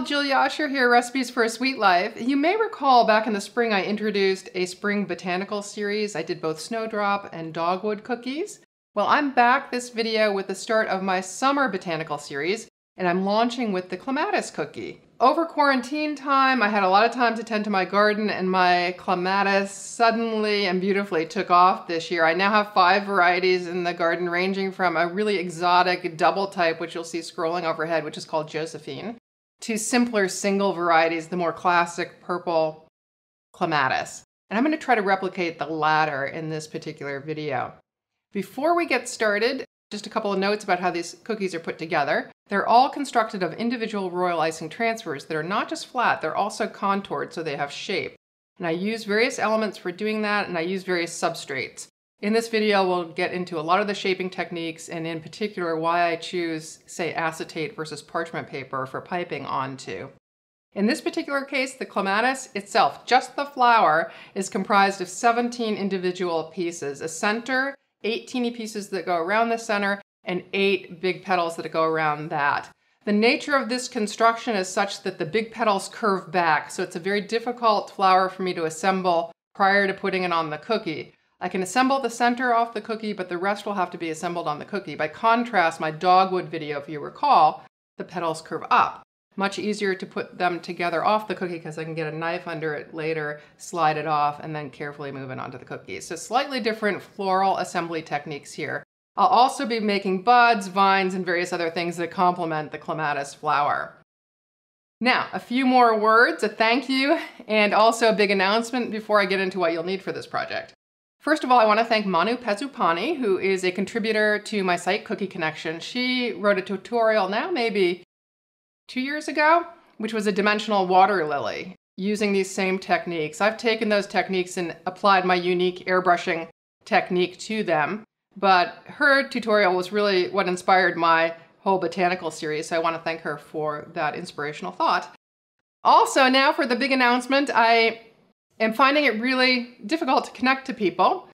Julia Usher here, Recipes for a Sweet Life. You may recall back in the spring I introduced a spring botanical series. I did both snowdrop and dogwood cookies. Well, I'm back this video with the start of my summer botanical series, and I'm launching with the Clematis cookie. Over quarantine time, I had a lot of time to tend to my garden, and my Clematis suddenly and beautifully took off this year. I now have 5 varieties in the garden, ranging from a really exotic double type, which you'll see scrolling overhead, which is called Josephine, to simpler single varieties, the more classic purple Clematis. And I'm going to try to replicate the latter in this particular video. Before we get started, just a couple of notes about how these cookies are put together. They're all constructed of individual royal icing transfers that are not just flat, they're also contoured so they have shape. And I use various elements for doing that, and I use various substrates. In this video, we'll get into a lot of the shaping techniques, and in particular why I choose, say, acetate versus parchment paper for piping onto. In this particular case, the Clematis itself, just the flower, is comprised of 17 individual pieces. A center, 8 teeny pieces that go around the center, and 8 big petals that go around that. The nature of this construction is such that the big petals curve back, so it's a very difficult flower for me to assemble prior to putting it on the cookie. I can assemble the center off the cookie, but the rest will have to be assembled on the cookie. By contrast, my dogwood video, if you recall, the petals curve up. Much easier to put them together off the cookie because I can get a knife under it later, slide it off, and then carefully move it onto the cookie. So slightly different floral assembly techniques here. I'll also be making buds, vines, and various other things that complement the Clematis flower. Now, a few more words, a thank you, and also a big announcement before I get into what you'll need for this project. First of all, I want to thank Manu Pezupani, who is a contributor to my site, Cookie Connection. She wrote a tutorial now maybe 2 years ago, which was a dimensional water lily using these same techniques. I've taken those techniques and applied my unique airbrushing technique to them, but her tutorial was really what inspired my whole botanical series, so I want to thank her for that inspirational thought. Also, now for the big announcement, I am finding it really difficult to connect to people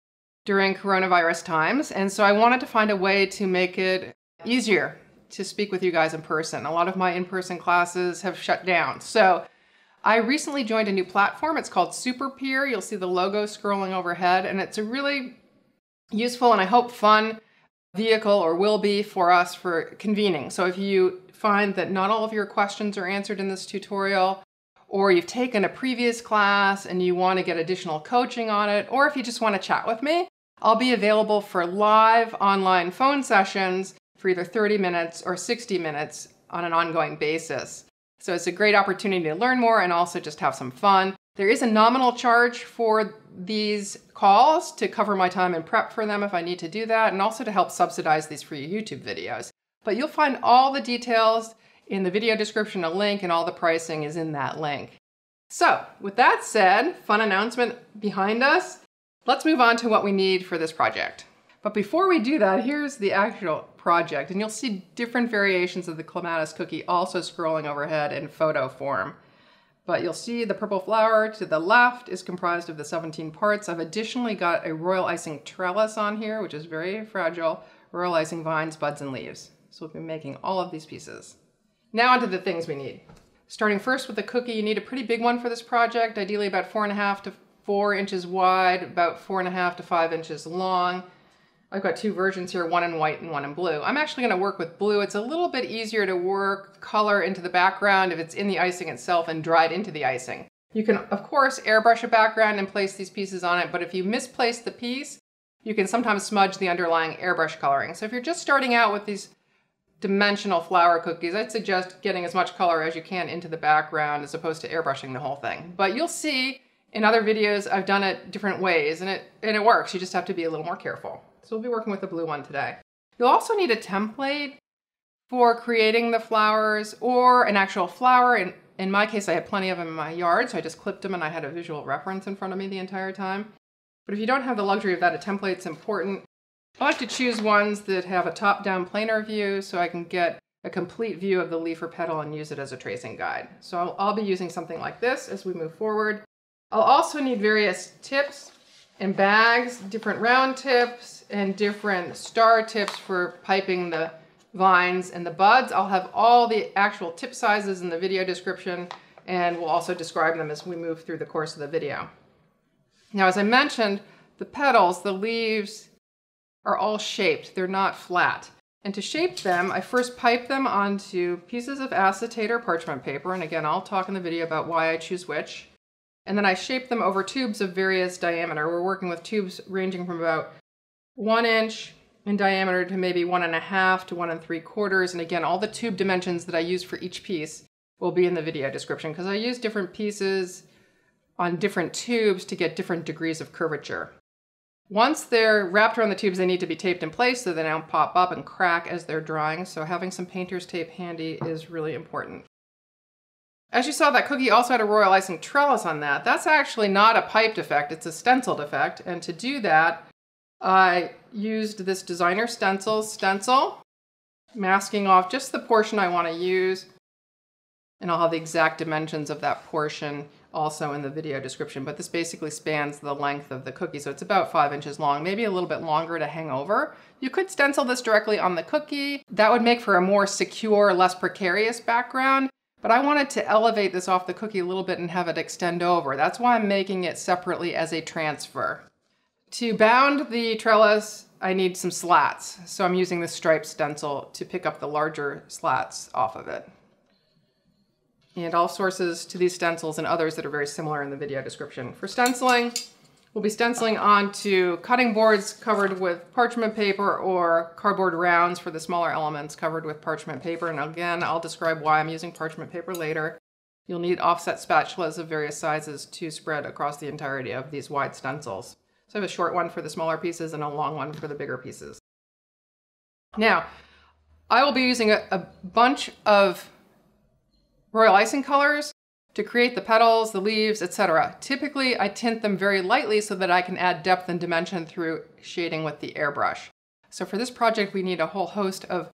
during coronavirus times, and so I wanted to find a way to make it easier to speak with you guys in person. A lot of my in-person classes have shut down, so I recently joined a new platform. It's called SUPERPEER. You'll see the logo scrolling overhead, and it's a really useful and I hope fun vehicle, or will be, for us for convening. So if you find that not all of your questions are answered in this tutorial, or you've taken a previous class and you want to get additional coaching on it, or if you just want to chat with me, I'll be available for live online phone sessions for either 30 minutes or 60 minutes on an ongoing basis. So it's a great opportunity to learn more and also just have some fun. There is a nominal charge for these calls to cover my time and prep for them if I need to do that, and also to help subsidize these free YouTube videos. But you'll find all the details in the video description, a link, and all the pricing is in that link. So with that said, fun announcement behind us, let's move on to what we need for this project. But before we do that, here's the actual project, and you'll see different variations of the Clematis cookie also scrolling overhead in photo form. But you'll see the purple flower to the left is comprised of the 17 parts. I've additionally got a royal icing trellis on here, which is very fragile, royal icing vines, buds, and leaves. So we'll be making all of these pieces. Now onto the things we need. Starting first with the cookie, you need a pretty big one for this project, ideally about 4.5 to 4 inches wide, about 4.5 to 5 inches long. I've got 2 versions here, one in white and one in blue. I'm actually going to work with blue. It's a little bit easier to work color into the background if it's in the icing itself and dried into the icing. You can, of course, airbrush a background and place these pieces on it, but if you misplace the piece, you can sometimes smudge the underlying airbrush coloring. So if you're just starting out with these dimensional flower cookies, I'd suggest getting as much color as you can into the background as opposed to airbrushing the whole thing. But you'll see in other videos I've done it different ways, and it works. You just have to be a little more careful. So we'll be working with the blue one today. You'll also need a template for creating the flowers, or an actual flower. In my case, I had plenty of them in my yard, so I just clipped them and I had a visual reference in front of me the entire time. But if you don't have the luxury of that, a template's important. I like to choose ones that have a top-down planar view so I can get a complete view of the leaf or petal and use it as a tracing guide. So I'll be using something like this as we move forward. I'll also need various tips and bags, different round tips and different star tips for piping the vines and the buds. I'll have all the actual tip sizes in the video description, and we'll also describe them as we move through the course of the video. Now, as I mentioned, the petals, the leaves, are all shaped. They're not flat. And to shape them, I first pipe them onto pieces of acetate or parchment paper. And again, I'll talk in the video about why I choose which. And then I shape them over tubes of various diameter. We're working with tubes ranging from about 1 inch in diameter to maybe 1.5 to 1 3/4. And again, all the tube dimensions that I use for each piece will be in the video description because I use different pieces on different tubes to get different degrees of curvature. Once they're wrapped around the tubes, they need to be taped in place so they don't pop up and crack as they're drying. So having some painter's tape handy is really important. As you saw, that cookie also had a royal icing trellis on that. That's actually not a piped effect, it's a stenciled effect. And to do that, I used this designer stencil, masking off just the portion I want to use. And I'll have the exact dimensions of that portion also in the video description, but this basically spans the length of the cookie, so it's about 5 inches long, maybe a little bit longer to hang over. You could stencil this directly on the cookie. That would make for a more secure, less precarious background, but I wanted to elevate this off the cookie a little bit and have it extend over. That's why I'm making it separately as a transfer. To bound the trellis, I need some slats, so I'm using this striped stencil to pick up the larger slats off of it. And all sources to these stencils and others that are very similar in the video description. For stenciling, we'll be stenciling onto cutting boards covered with parchment paper or cardboard rounds for the smaller elements covered with parchment paper. And again, I'll describe why I'm using parchment paper later. You'll need offset spatulas of various sizes to spread across the entirety of these wide stencils. So I have a short one for the smaller pieces and a long one for the bigger pieces. Now, I will be using a bunch of royal icing colors to create the petals, the leaves, etc. Typically, I tint them very lightly so that I can add depth and dimension through shading with the airbrush. So for this project, we need a whole host of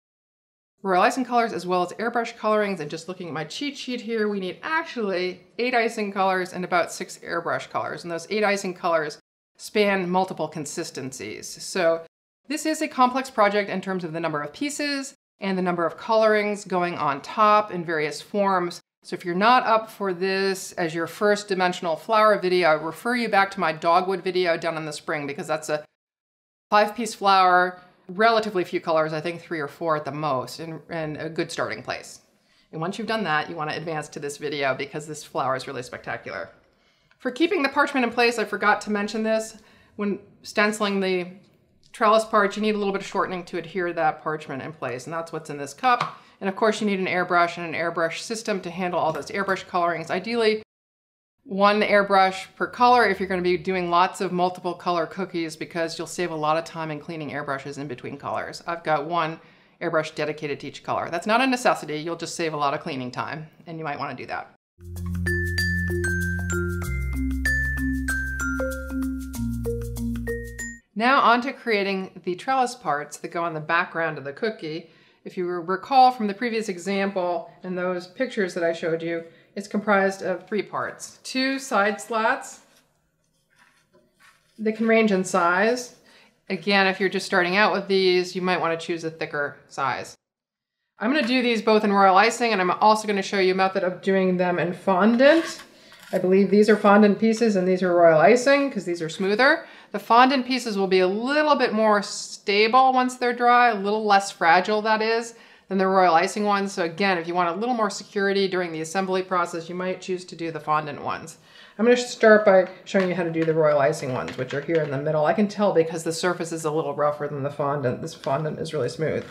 royal icing colors as well as airbrush colorings. And just looking at my cheat sheet here, we need actually 8 icing colors and about 6 airbrush colors. And those 8 icing colors span multiple consistencies. So this is a complex project in terms of the number of pieces and the number of colorings going on top in various forms. So if you're not up for this as your first dimensional flower video, I refer you back to my dogwood video down in the spring because that's a 5-piece flower, relatively few colors, I think 3 or 4 at the most, and a good starting place. And once you've done that, you want to advance to this video because this flower is really spectacular. For keeping the parchment in place, I forgot to mention this. When stenciling the trellis parts, you need a little bit of shortening to adhere that parchment in place, and that's what's in this cup. And of course, you need an airbrush and an airbrush system to handle all those airbrush colorings. Ideally, 1 airbrush per color if you're going to be doing lots of multiple color cookies because you'll save a lot of time in cleaning airbrushes in between colors. I've got 1 airbrush dedicated to each color. That's not a necessity, you'll just save a lot of cleaning time, and you might want to do that. Now on to creating the trellis parts that go on the background of the cookie. If you recall from the previous example and those pictures that I showed you, it's comprised of 3 parts. 2 side slats that can range in size. Again, if you're just starting out with these, you might want to choose a thicker size. I'm going to do these both in royal icing, and I'm also going to show you a method of doing them in fondant. I believe these are fondant pieces and these are royal icing because these are smoother. The fondant pieces will be a little bit more stable once they're dry, a little less fragile, that is, than the royal icing ones. So again, if you want a little more security during the assembly process, you might choose to do the fondant ones. I'm going to start by showing you how to do the royal icing ones, which are here in the middle. I can tell because the surface is a little rougher than the fondant. This fondant is really smooth.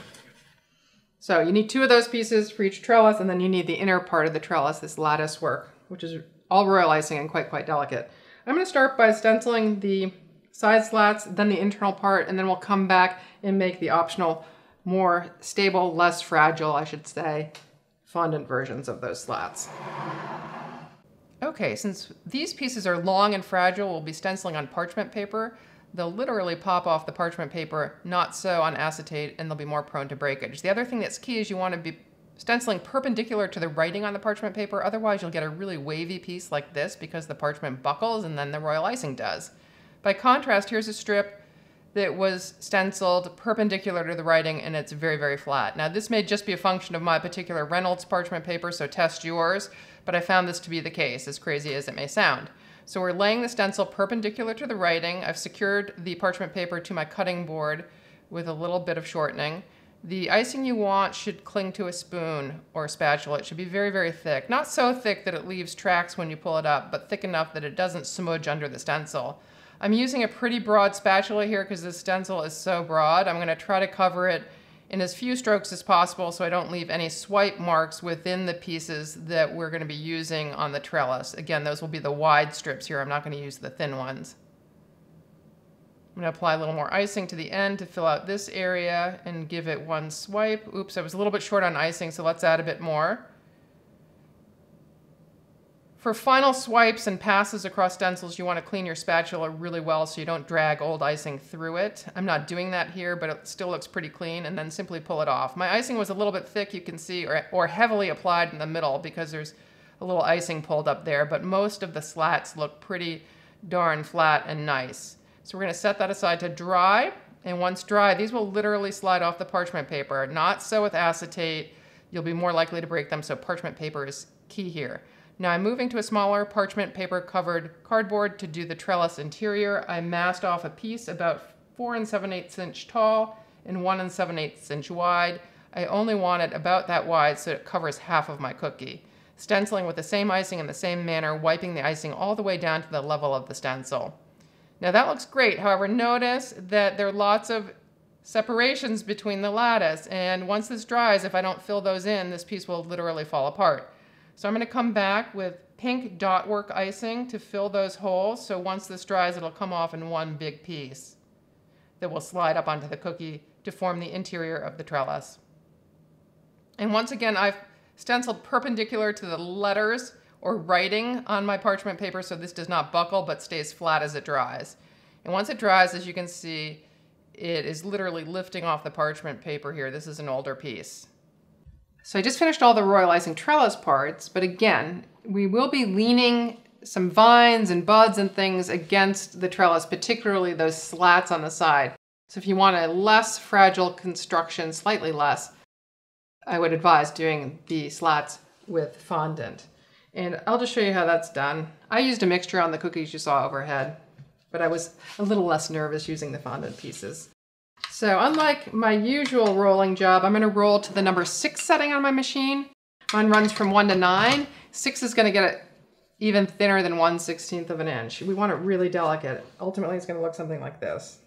So you need 2 of those pieces for each trellis, and then you need the inner part of the trellis, this lattice work, which is all royal icing and quite delicate. I'm going to start by stenciling the side slats, then the internal part, and then we'll come back and make the optional, more stable, less fragile, I should say, fondant versions of those slats. Okay, since these pieces are long and fragile, we'll be stenciling on parchment paper. they'll literally pop off the parchment paper, not so on acetate, and they'll be more prone to breakage. The other thing that's key is you want to be stenciling perpendicular to the writing on the parchment paper, otherwise you'll get a really wavy piece like this because the parchment buckles and then the royal icing does. By contrast, here's a strip that was stenciled perpendicular to the writing and it's very, very flat. Now this may just be a function of my particular Reynolds parchment paper, so test yours, but I found this to be the case, as crazy as it may sound. So we're laying the stencil perpendicular to the writing. I've secured the parchment paper to my cutting board with a little bit of shortening. The icing you want should cling to a spoon or a spatula. It should be very, very thick. Not so thick that it leaves tracks when you pull it up, but thick enough that it doesn't smudge under the stencil. I'm using a pretty broad spatula here because the stencil is so broad. I'm going to try to cover it in as few strokes as possible so I don't leave any swipe marks within the pieces that we're going to be using on the trellis. Again, those will be the wide strips here. I'm not going to use the thin ones. I'm going to apply a little more icing to the end to fill out this area and give it one swipe. Oops, I was a little bit short on icing, so let's add a bit more. For final swipes and passes across stencils, you want to clean your spatula really well so you don't drag old icing through it. I'm not doing that here, but it still looks pretty clean, and then simply pull it off. My icing was a little bit thick, you can see, or heavily applied in the middle because there's a little icing pulled up there, but most of the slats look pretty darn flat and nice. So we're going to set that aside to dry, and once dry, these will literally slide off the parchment paper. Not so with acetate. You'll be more likely to break them, so parchment paper is key here. Now I'm moving to a smaller parchment paper covered cardboard to do the trellis interior. I masked off a piece about 4 7/8 inch tall and 1 7/8 inch wide. I only want it about that wide so it covers half of my cookie. Stenciling with the same icing in the same manner, wiping the icing all the way down to the level of the stencil. Now that looks great, however, notice that there are lots of separations between the lattice, and once this dries, if I don't fill those in, this piece will literally fall apart. So I'm going to come back with pink dot work icing to fill those holes, so once this dries, it'll come off in one big piece that will slide up onto the cookie to form the interior of the trellis. And once again, I've stenciled perpendicular to the letters or writing on my parchment paper, so this does not buckle but stays flat as it dries. And once it dries, as you can see, it is literally lifting off the parchment paper here. This is an older piece. So I just finished all the royal icing trellis parts, but again, we will be leaning some vines and buds and things against the trellis, particularly those slats on the side. So if you want a less fragile construction, slightly less, I would advise doing the slats with fondant. And I'll just show you how that's done. I used a mixture on the cookies you saw overhead, but I was a little less nervous using the fondant pieces. So unlike my usual rolling job, I'm going to roll to the number 6 setting on my machine. Mine runs from 1 to 9. 6 is going to get it even thinner than 1/16 of an inch. We want it really delicate. Ultimately, it's going to look something like this.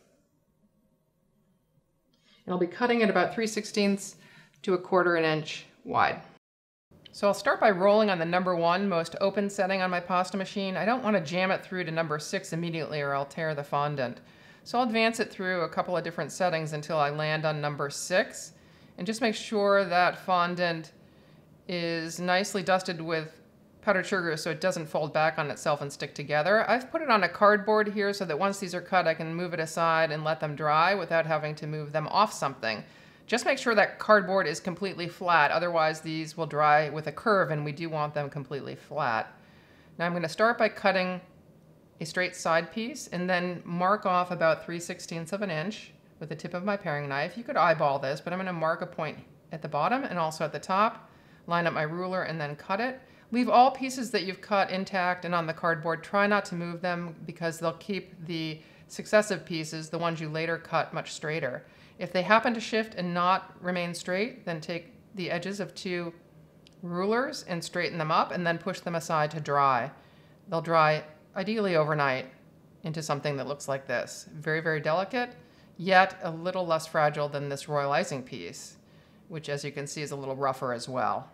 And I'll be cutting it about 3/16 to 1/4 inch wide. So I'll start by rolling on the number 1 most open setting on my pasta machine. I don't want to jam it through to number 6 immediately or I'll tear the fondant. So I'll advance it through a couple of different settings until I land on number 6. And just make sure that fondant is nicely dusted with powdered sugar so it doesn't fold back on itself and stick together. I've put it on a cardboard here so that once these are cut, I can move it aside and let them dry without having to move them off something. Just make sure that cardboard is completely flat, otherwise these will dry with a curve and we do want them completely flat. Now I'm going to start by cutting a straight side piece and then mark off about 3/16 of an inch with the tip of my paring knife. You could eyeball this, but I'm going to mark a point at the bottom and also at the top, line up my ruler and then cut it. Leave all pieces that you've cut intact and on the cardboard. Try not to move them because they'll keep the successive pieces, the ones you later cut, much straighter. If they happen to shift and not remain straight, then take the edges of 2 rulers and straighten them up and then push them aside to dry. They'll dry ideally overnight into something that looks like this. Very, very delicate, yet a little less fragile than this royal icing piece, which as you can see is a little rougher as well.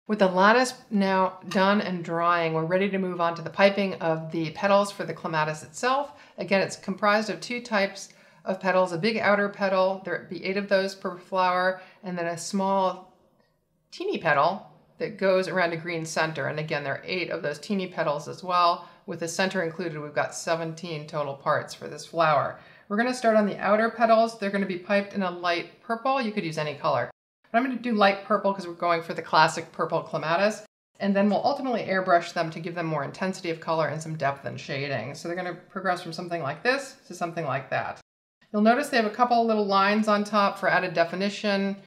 With the lattice now done and drying, we're ready to move on to the piping of the petals for the clematis itself. Again, it's comprised of 2 types of petals, a big outer petal, there'll be 8 of those per flower, and then a small teeny petal that goes around a green center. And again, there are 8 of those teeny petals as well. With the center included, we've got 17 total parts for this flower. We're going to start on the outer petals. They're going to be piped in a light purple. You could use any color. But I'm going to do light purple because we're going for the classic purple clematis. And then we'll ultimately airbrush them to give them more intensity of color and some depth and shading. So they're going to progress from something like this to something like that. You'll notice they have a couple little lines on top for added definition.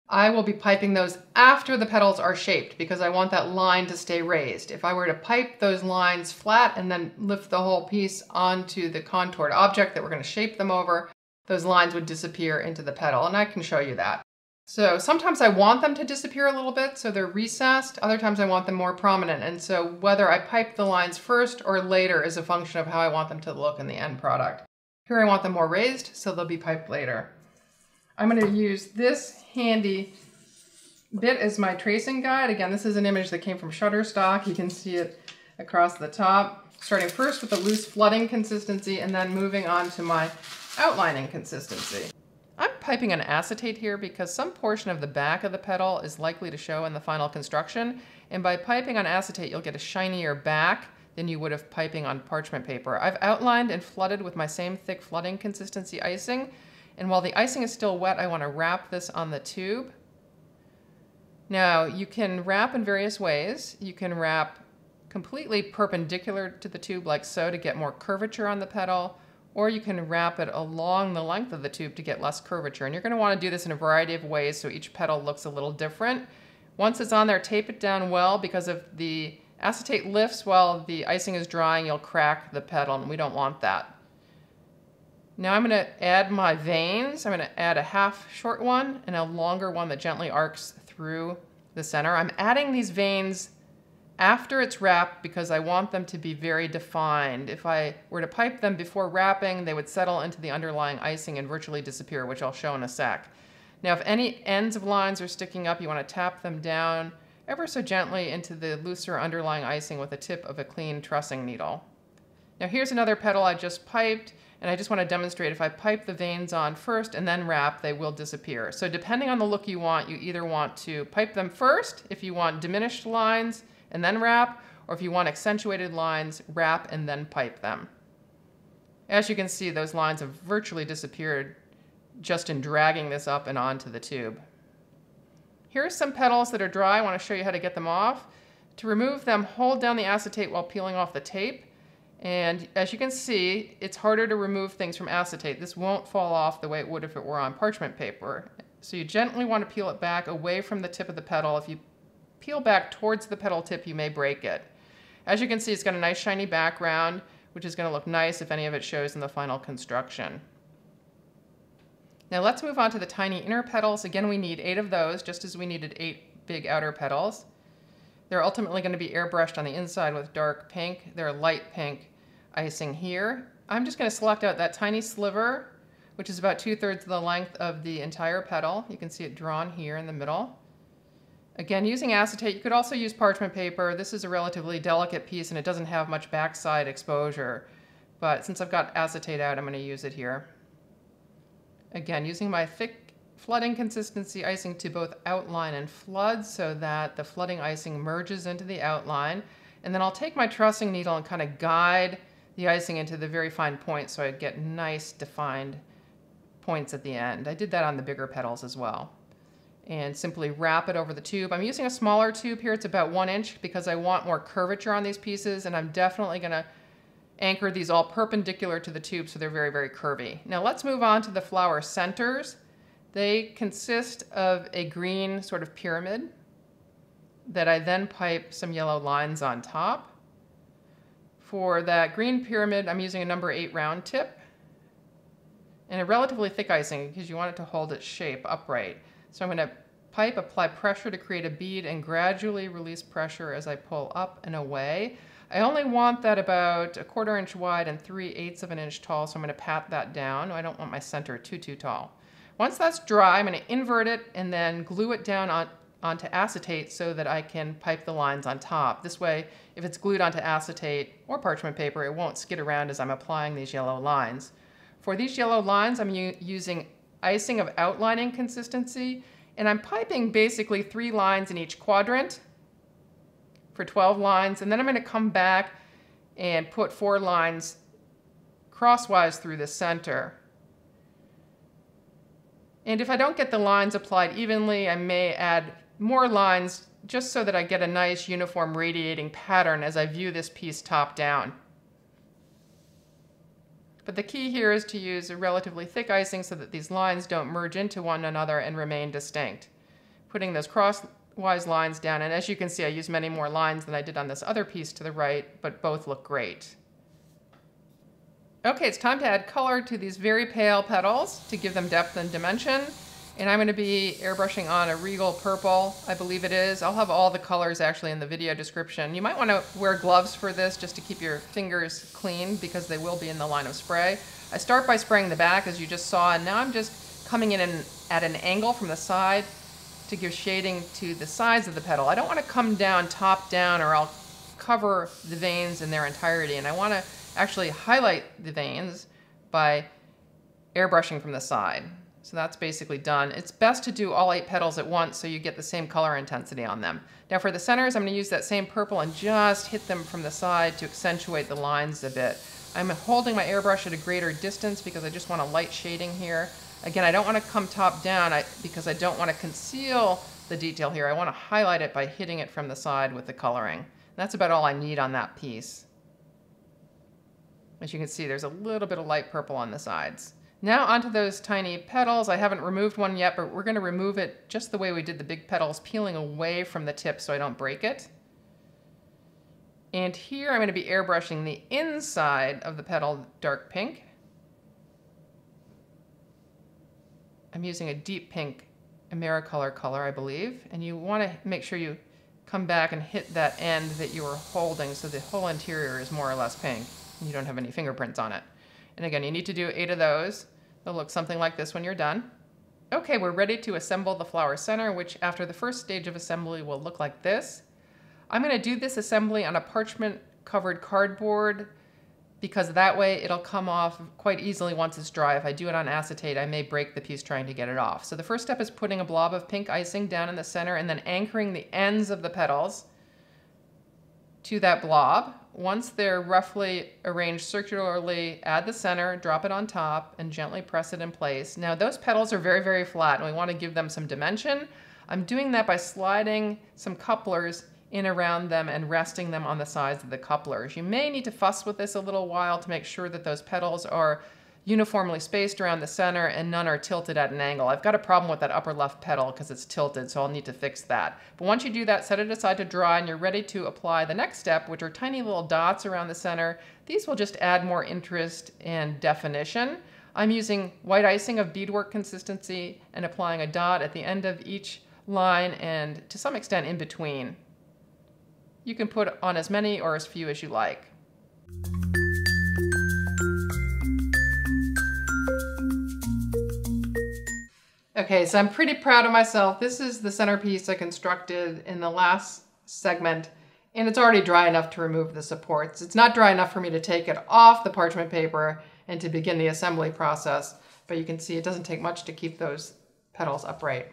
I will be piping those after the petals are shaped because I want that line to stay raised. If I were to pipe those lines flat and then lift the whole piece onto the contoured object that we're going to shape them over, those lines would disappear into the petal, and I can show you that. So sometimes I want them to disappear a little bit so they're recessed. Other times I want them more prominent, and so whether I pipe the lines first or later is a function of how I want them to look in the end product. Here I want them more raised, so they'll be piped later. I'm going to use this handy bit as my tracing guide. Again, this is an image that came from Shutterstock. You can see it across the top, starting first with a loose flooding consistency and then moving on to my outlining consistency. I'm piping an acetate here because some portion of the back of the petal is likely to show in the final construction, and by piping on acetate you'll get a shinier back than you would have piping on parchment paper. I've outlined and flooded with my same thick flooding consistency icing, and while the icing is still wet, I want to wrap this on the tube. Now, you can wrap in various ways. You can wrap completely perpendicular to the tube like so to get more curvature on the petal, or you can wrap it along the length of the tube to get less curvature. And you're going to want to do this in a variety of ways so each petal looks a little different. Once it's on there, tape it down well because if the acetate lifts while the icing is drying, you'll crack the petal, and we don't want that. Now I'm going to add my veins. I'm going to add a half short one and a longer one that gently arcs through the center. I'm adding these veins after it's wrapped because I want them to be very defined. If I were to pipe them before wrapping, they would settle into the underlying icing and virtually disappear, which I'll show in a sec. Now if any ends of lines are sticking up, you want to tap them down ever so gently into the looser underlying icing with the tip of a clean trussing needle. Now here's another petal I just piped, and I just want to demonstrate if I pipe the veins on first and then wrap, they will disappear. So depending on the look you want, you either want to pipe them first if you want diminished lines and then wrap, or if you want accentuated lines, wrap and then pipe them. As you can see, those lines have virtually disappeared just in dragging this up and onto the tube. Here's some petals that are dry. I want to show you how to get them off. To remove them, hold down the acetate while peeling off the tape. And as you can see, it's harder to remove things from acetate. This won't fall off the way it would if it were on parchment paper. So you gently want to peel it back away from the tip of the petal. If you peel back towards the petal tip, you may break it. As you can see, it's got a nice shiny background, which is going to look nice if any of it shows in the final construction. Now let's move on to the tiny inner petals. Again, we need 8 of those, just as we needed 8 big outer petals. They're ultimately going to be airbrushed on the inside with dark pink. They're light pink icing here. I'm just going to select out that tiny sliver, which is about 2/3 the length of the entire petal. You can see it drawn here in the middle. Again, using acetate, you could also use parchment paper. This is a relatively delicate piece and it doesn't have much backside exposure. But since I've got acetate out, I'm going to use it here. Again, using my thick flooding consistency icing to both outline and flood so that the flooding icing merges into the outline. And then I'll take my trussing needle and kind of guide the icing into the very fine points so I get nice defined points at the end. I did that on the bigger petals as well. And simply wrap it over the tube. I'm using a smaller tube here. It's about 1 inch because I want more curvature on these pieces, and I'm definitely going to anchor these all perpendicular to the tube so they're very, very curvy. Now let's move on to the flower centers. They consist of a green sort of pyramid that I then pipe some yellow lines on top. For that green pyramid, I'm using a number 8 round tip and a relatively thick icing because you want it to hold its shape upright. So I'm going to pipe, apply pressure to create a bead, and gradually release pressure as I pull up and away. I only want that about 1/4 inch wide and 3/8 of an inch tall, so I'm going to pat that down. I don't want my center too tall. Once that's dry, I'm going to invert it and then glue it down onto acetate so that I can pipe the lines on top. This way, if it's glued onto acetate or parchment paper, it won't skid around as I'm applying these yellow lines. For these yellow lines, I'm using icing of outlining consistency, and I'm piping basically 3 lines in each quadrant. for 12 lines, and then I'm going to come back and put 4 lines crosswise through the center. And if I don't get the lines applied evenly, I may add more lines just so that I get a nice uniform radiating pattern as I view this piece top down. But the key here is to use a relatively thick icing so that these lines don't merge into one another and remain distinct. Putting those crosswise lines down, and as you can see, I use many more lines than I did on this other piece to the right, but both look great. Okay, it's time to add color to these very pale petals to give them depth and dimension. And I'm going to be airbrushing on a regal purple, I believe it is. I'll have all the colors actually in the video description. You might want to wear gloves for this just to keep your fingers clean because they will be in the line of spray. I start by spraying the back as you just saw, and now I'm just coming in at an angle from the side to give shading to the sides of the petal. I don't want to come down top down or I'll cover the veins in their entirety, and I want to actually highlight the veins by airbrushing from the side. So that's basically done. It's best to do all 8 petals at once so you get the same color intensity on them. Now for the centers, I'm going to use that same purple and just hit them from the side to accentuate the lines a bit. I'm holding my airbrush at a greater distance because I just want a light shading here. Again, I don't want to come top down because I don't want to conceal the detail here. I want to highlight it by hitting it from the side with the coloring. That's about all I need on that piece. As you can see, there's a little bit of light purple on the sides. Now onto those tiny petals. I haven't removed one yet, but we're going to remove it just the way we did the big petals, peeling away from the tip so I don't break it. And here I'm going to be airbrushing the inside of the petal dark pink. I'm using a deep pink Americolor color, I believe, and you want to make sure you come back and hit that end that you were holding so the whole interior is more or less pink and you don't have any fingerprints on it. And again, you need to do 8 of those. They'll look something like this when you're done. Okay, we're ready to assemble the flower center, which after the first stage of assembly will look like this. I'm going to do this assembly on a parchment covered cardboard because that way it'll come off quite easily once it's dry. If I do it on acetate, I may break the piece trying to get it off. So the first step is putting a blob of pink icing down in the center and then anchoring the ends of the petals to that blob. Once they're roughly arranged circularly, add the center, drop it on top, and gently press it in place. Now those petals are very, very flat, and we want to give them some dimension. I'm doing that by sliding some couplers in around them and resting them on the sides of the couplers. You may need to fuss with this a little while to make sure that those petals are uniformly spaced around the center and none are tilted at an angle. I've got a problem with that upper left petal because it's tilted, so I'll need to fix that. But once you do that, set it aside to dry and you're ready to apply the next step, which are tiny little dots around the center. These will just add more interest and definition. I'm using white icing of beadwork consistency and applying a dot at the end of each line and to some extent in between. You can put on as many or as few as you like. Okay, so I'm pretty proud of myself. This is the centerpiece I constructed in the last segment, and it's already dry enough to remove the supports. It's not dry enough for me to take it off the parchment paper and to begin the assembly process, but you can see it doesn't take much to keep those petals upright.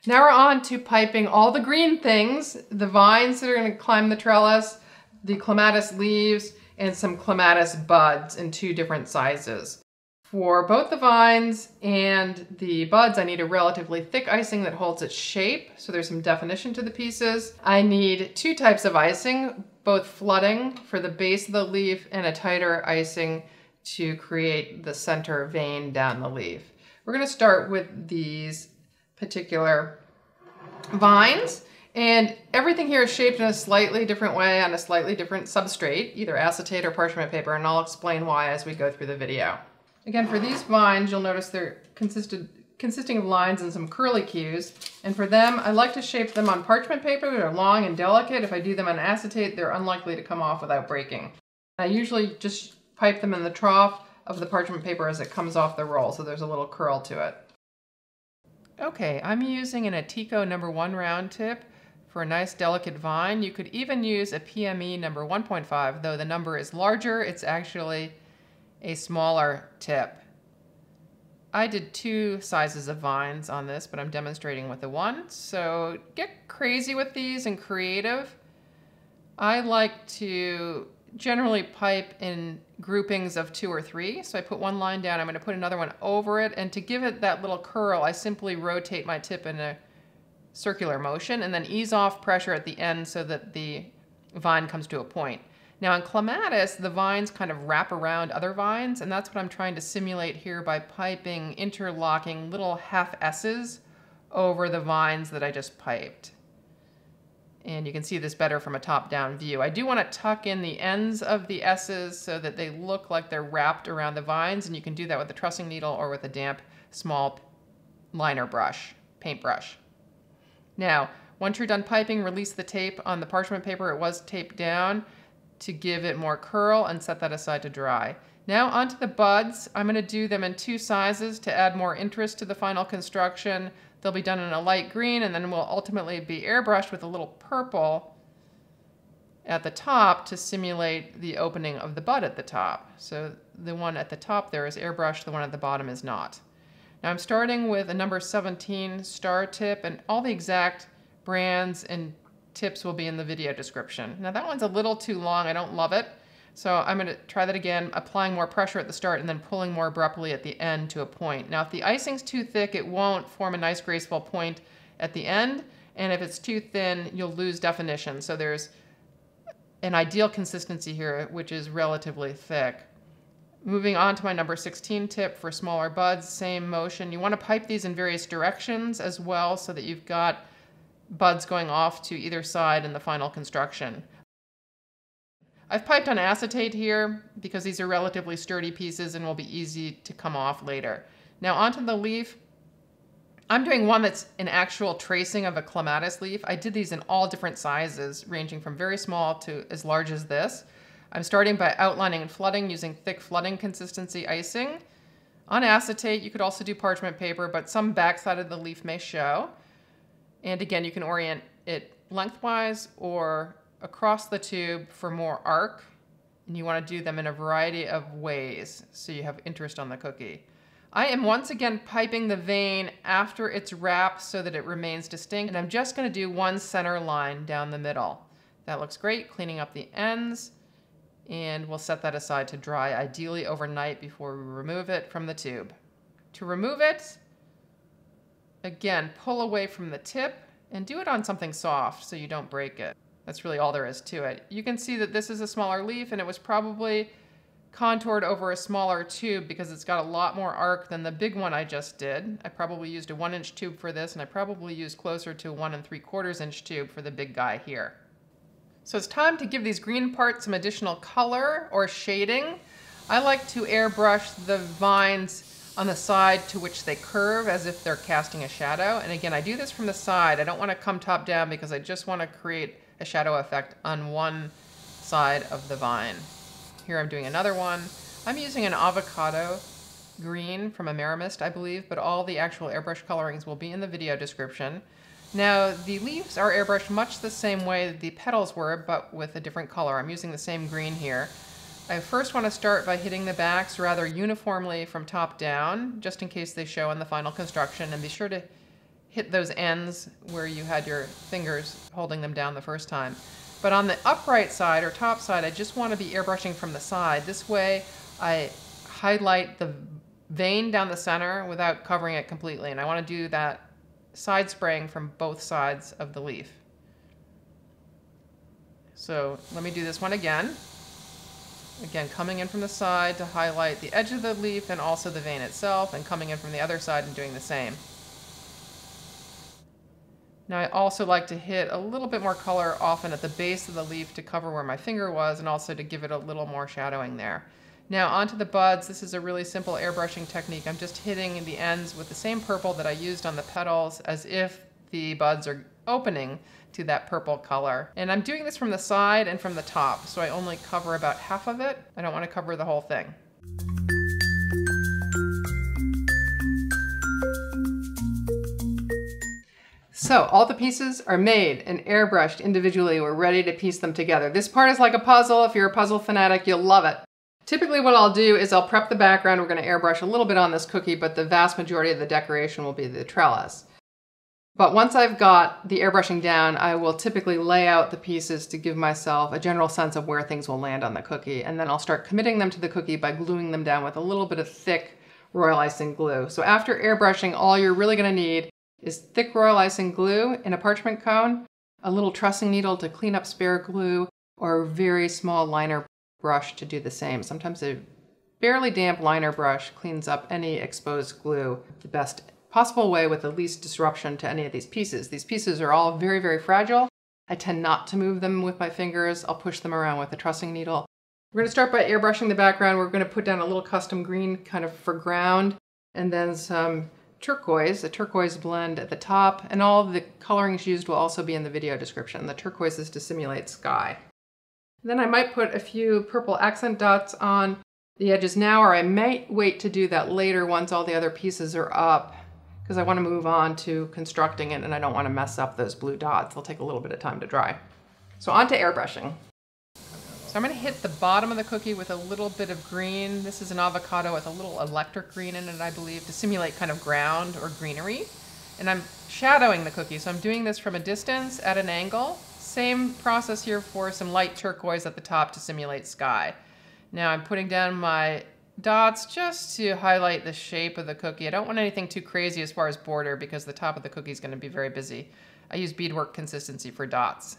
Now we're on to piping all the green things, the vines that are going to climb the trellis, the clematis leaves, and some clematis buds in 2 different sizes. For both the vines and the buds, I need a relatively thick icing that holds its shape, so there's some definition to the pieces. I need 2 types of icing, both flooding for the base of the leaf and a tighter icing to create the center vein down the leaf. We're going to start with these particular vines, and everything here is shaped in a slightly different way on a slightly different substrate, either acetate or parchment paper, and I'll explain why as we go through the video. Again, for these vines, you'll notice they're consisting of lines and some curlicues. And for them, I like to shape them on parchment paper. They're long and delicate. If I do them on acetate, they're unlikely to come off without breaking. I usually just pipe them in the trough of the parchment paper as it comes off the roll, so there's a little curl to it. Okay, I'm using an Atico No. 1 round tip for a nice delicate vine. You could even use a PME No. 1.5, though the number is larger. It's actually a smaller tip. I did 2 sizes of vines on this, but I'm demonstrating with the 1. So get crazy with these and creative. I like to generally pipe in groupings of 2 or 3. So I put one line down, I'm going to put another one over it, and to give it that little curl, I simply rotate my tip in a circular motion and then ease off pressure at the end so that the vine comes to a point. Now in Clematis, the vines kind of wrap around other vines, and that's what I'm trying to simulate here by piping, interlocking little half S's over the vines that I just piped. And you can see this better from a top-down view. I do want to tuck in the ends of the S's so that they look like they're wrapped around the vines, and you can do that with a trussing needle or with a damp, small liner brush, paintbrush. Now, once you're done piping, release the tape on the parchment paper. It was taped down to give it more curl, and set that aside to dry. Now onto the buds. I'm going to do them in 2 sizes to add more interest to the final construction. They'll be done in a light green, and then will ultimately be airbrushed with a little purple at the top to simulate the opening of the bud at the top. So the one at the top there is airbrushed, the one at the bottom is not. Now I'm starting with a number 17 star tip, and all the exact brands and tips will be in the video description. Now that one's a little too long, I don't love it. So I'm going to try that again, applying more pressure at the start and then pulling more abruptly at the end to a point. Now if the icing's too thick, it won't form a nice graceful point at the end, and if it's too thin, you'll lose definition. So there's an ideal consistency here, which is relatively thick. Moving on to my number 16 tip for smaller buds, same motion. You want to pipe these in various directions as well so that you've got buds going off to either side in the final construction. I've piped on acetate here because these are relatively sturdy pieces and will be easy to come off later. Now onto the leaf. I'm doing one that's an actual tracing of a clematis leaf. I did these in all different sizes, ranging from very small to as large as this. I'm starting by outlining and flooding using thick flooding consistency icing. On acetate, you could also do parchment paper, but some backside of the leaf may show. And again, you can orient it lengthwise or across the tube for more arc. And you want to do them in a variety of ways so you have interest on the cookie. I am once again piping the vein after it's wrapped so that it remains distinct. And I'm just going to do one center line down the middle. That looks great, cleaning up the ends. And we'll set that aside to dry, ideally overnight before we remove it from the tube. To remove it, again, pull away from the tip and do it on something soft so you don't break it. That's really all there is to it. You can see that this is a smaller leaf, and it was probably contoured over a smaller tube because it's got a lot more arc than the big one I just did. I probably used a 1-inch tube for this, and I probably used closer to a 1 3/4-inch tube for the big guy here. So it's time to give these green parts some additional color or shading. I like to airbrush the vines on the side to which they curve as if they're casting a shadow. And again, I do this from the side. I don't want to come top down because I just want to create a shadow effect on one side of the vine. Here I'm doing another one. I'm using an avocado green from Amerimist, I believe, but all the actual airbrush colorings will be in the video description. Now, the leaves are airbrushed much the same way that the petals were, but with a different color. I'm using the same green here. I first want to start by hitting the backs rather uniformly from top down, just in case they show in the final construction, and be sure to hit those ends where you had your fingers holding them down the first time. But on the upright side or top side, I just want to be airbrushing from the side. This way I highlight the vein down the center without covering it completely, and I want to do that side spraying from both sides of the leaf. So let me do this one again. Again, coming in from the side to highlight the edge of the leaf and also the vein itself, and coming in from the other side and doing the same. Now I also like to hit a little bit more color often at the base of the leaf to cover where my finger was, and also to give it a little more shadowing there. Now onto the buds. This is a really simple airbrushing technique. I'm just hitting the ends with the same purple that I used on the petals as if the buds are opening to that purple color. And I'm doing this from the side and from the top, so I only cover about half of it. I don't want to cover the whole thing. So all the pieces are made and airbrushed individually. We're ready to piece them together. This part is like a puzzle. If you're a puzzle fanatic, you'll love it. Typically what I'll do is I'll prep the background. We're going to airbrush a little bit on this cookie, but the vast majority of the decoration will be the trellis. But once I've got the airbrushing down, I will typically lay out the pieces to give myself a general sense of where things will land on the cookie. And then I'll start committing them to the cookie by gluing them down with a little bit of thick royal icing glue. So after airbrushing, all you're really gonna need is thick royal icing glue in a parchment cone, a little trussing needle to clean up spare glue, or a very small liner brush to do the same. Sometimes a barely damp liner brush cleans up any exposed glue the best possible way with the least disruption to any of these pieces. These pieces are all very, very fragile. I tend not to move them with my fingers. I'll push them around with a trussing needle. We're gonna start by airbrushing the background. We're gonna put down a little custom green kind of for ground, and then some turquoise, a turquoise blend at the top, and all of the colorings used will also be in the video description. The turquoise is to simulate sky. Then I might put a few purple accent dots on the edges now, or I might wait to do that later once all the other pieces are up, because I want to move on to constructing it and I don't want to mess up those blue dots. They'll take a little bit of time to dry. So on to airbrushing. So I'm going to hit the bottom of the cookie with a little bit of green. This is an avocado with a little electric green in it, I believe, to simulate kind of ground or greenery. And I'm shadowing the cookie, so I'm doing this from a distance at an angle. Same process here for some light turquoise at the top to simulate sky. Now I'm putting down my dots just to highlight the shape of the cookie. I don't want anything too crazy as far as border because the top of the cookie is going to be very busy. I use beadwork consistency for dots.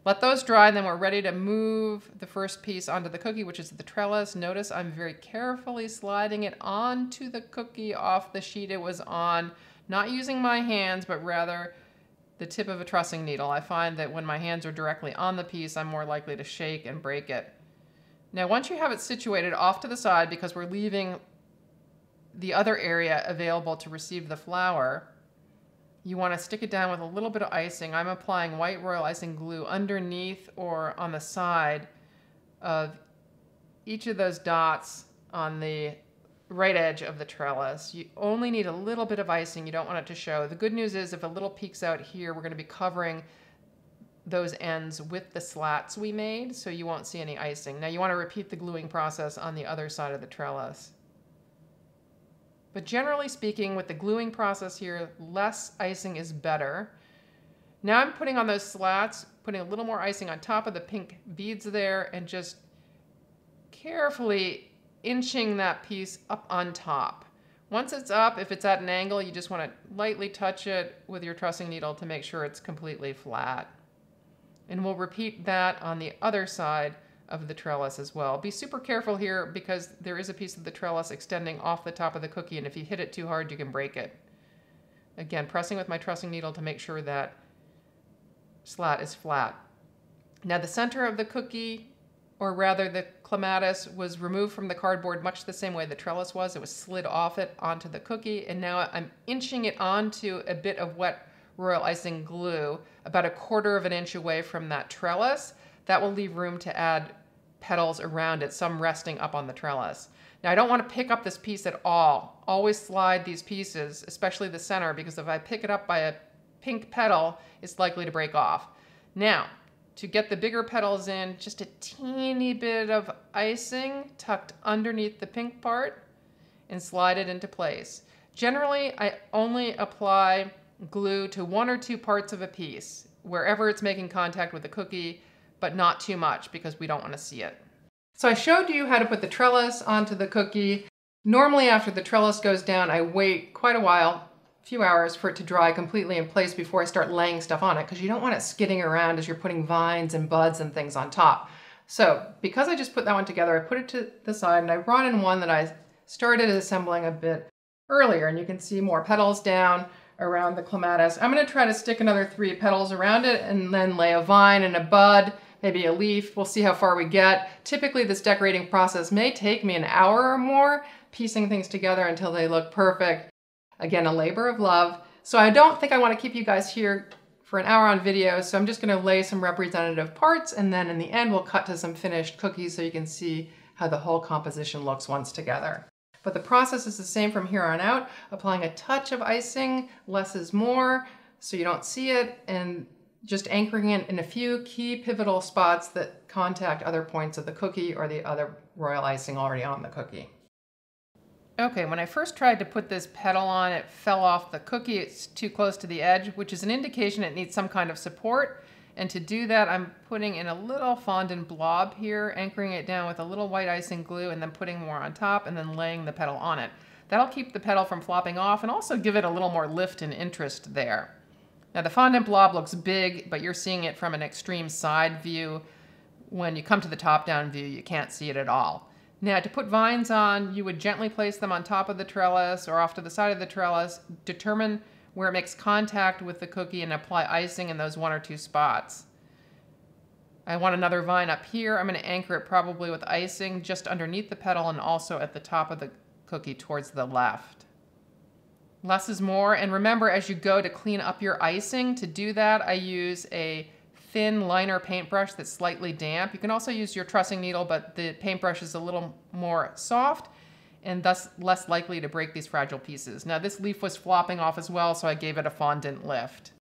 Let those dry, and then we're ready to move the first piece onto the cookie, which is the trellis. Notice I'm very carefully sliding it onto the cookie off the sheet it was on, not using my hands, but rather the tip of a trussing needle. I find that when my hands are directly on the piece, I'm more likely to shake and break it. Now, once you have it situated off to the side, because we're leaving the other area available to receive the flower, you want to stick it down with a little bit of icing. I'm applying white royal icing glue underneath or on the side of each of those dots on the right edge of the trellis. You only need a little bit of icing. You don't want it to show. The good news is if a little peeks out here, we're going to be covering those ends with the slats we made, so you won't see any icing. Now you want to repeat the gluing process on the other side of the trellis. But generally speaking, with the gluing process here, less icing is better. Now I'm putting on those slats, putting a little more icing on top of the pink beads there, and just carefully inching that piece up on top. Once it's up, if it's at an angle, you just want to lightly touch it with your trussing needle to make sure it's completely flat. And we'll repeat that on the other side of the trellis as well. Be super careful here because there is a piece of the trellis extending off the top of the cookie, and if you hit it too hard, you can break it. Again, pressing with my trussing needle to make sure that slat is flat. Now the center of the cookie, or rather the clematis, was removed from the cardboard much the same way the trellis was. It was slid off it onto the cookie, and now I'm inching it onto a bit of wet royal icing glue about 1/4 of an inch away from that trellis. That will leave room to add petals around it, some resting up on the trellis. Now I don't want to pick up this piece at all. Always slide these pieces, especially the center, because if I pick it up by a pink petal, it's likely to break off. Now, to get the bigger petals in, just a teeny bit of icing tucked underneath the pink part and slide it into place. Generally, I only apply glue to 1 or 2 parts of a piece, wherever it's making contact with the cookie, but not too much because we don't want to see it. So I showed you how to put the trellis onto the cookie. Normally after the trellis goes down, I wait quite a while, a few hours, for it to dry completely in place before I start laying stuff on it, because you don't want it skidding around as you're putting vines and buds and things on top. So because I just put that one together, I put it to the side and I brought in one that I started assembling a bit earlier, and you can see more petals down around the clematis. I'm going to try to stick another 3 petals around it and then lay a vine and a bud, maybe a leaf. We'll see how far we get. Typically this decorating process may take me an hour or more, piecing things together until they look perfect. Again, a labor of love. So I don't think I want to keep you guys here for an hour on video, so I'm just going to lay some representative parts, and then in the end we'll cut to some finished cookies so you can see how the whole composition looks once together. But the process is the same from here on out, applying a touch of icing, less is more, so you don't see it, and just anchoring it in a few key pivotal spots that contact other points of the cookie or the other royal icing already on the cookie. Okay, when I first tried to put this petal on, it fell off the cookie. It's too close to the edge, which is an indication it needs some kind of support. And to do that, I'm putting in a little fondant blob here, anchoring it down with a little white icing glue, and then putting more on top, and then laying the petal on it. That'll keep the petal from flopping off and also give it a little more lift and interest there. Now the fondant blob looks big, but you're seeing it from an extreme side view. When you come to the top-down view, you can't see it at all. Now to put vines on, you would gently place them on top of the trellis or off to the side of the trellis, determine where it makes contact with the cookie, and apply icing in those 1 or 2 spots. I want another vine up here. I'm going to anchor it probably with icing just underneath the petal and also at the top of the cookie towards the left. Less is more, and remember as you go to clean up your icing, to do that I use a thin liner paintbrush that's slightly damp. You can also use your trussing needle, but the paintbrush is a little more soft and thus less likely to break these fragile pieces. Now this leaf was flopping off as well, so I gave it a fondant lift.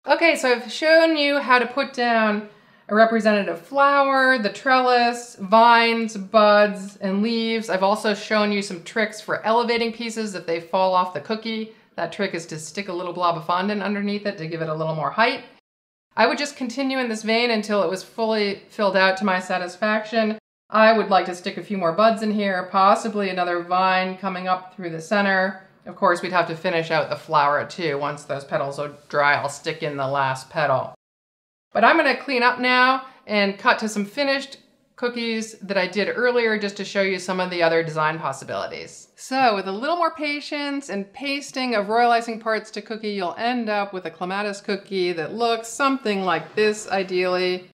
Okay, so I've shown you how to put down a representative flower, the trellis, vines, buds, and leaves. I've also shown you some tricks for elevating pieces if they fall off the cookie. That trick is to stick a little blob of fondant underneath it to give it a little more height. I would just continue in this vein until it was fully filled out to my satisfaction. I would like to stick a few more buds in here, possibly another vine coming up through the center. Of course, we'd have to finish out the flower too. Once those petals are dry, I'll stick in the last petal. But I'm gonna clean up now and cut to some finished cookies that I did earlier just to show you some of the other design possibilities. So with a little more patience and pasting of royal icing parts to cookie, you'll end up with a clematis cookie that looks something like this ideally.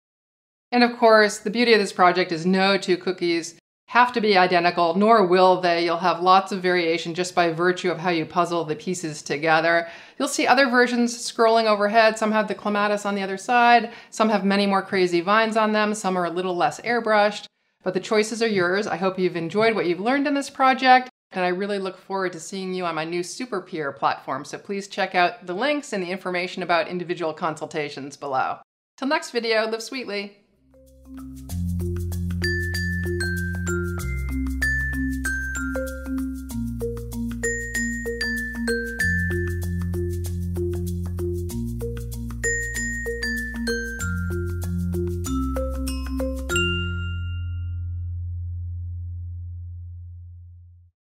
And of course, the beauty of this project is no 2 cookies have to be identical, nor will they. You'll have lots of variation just by virtue of how you puzzle the pieces together. You'll see other versions scrolling overhead. Some have the clematis on the other side. Some have many more crazy vines on them. Some are a little less airbrushed, but the choices are yours. I hope you've enjoyed what you've learned in this project, and I really look forward to seeing you on my new SUPERPEER platform. So please check out the links and the information about individual consultations below. Till next video, live sweetly.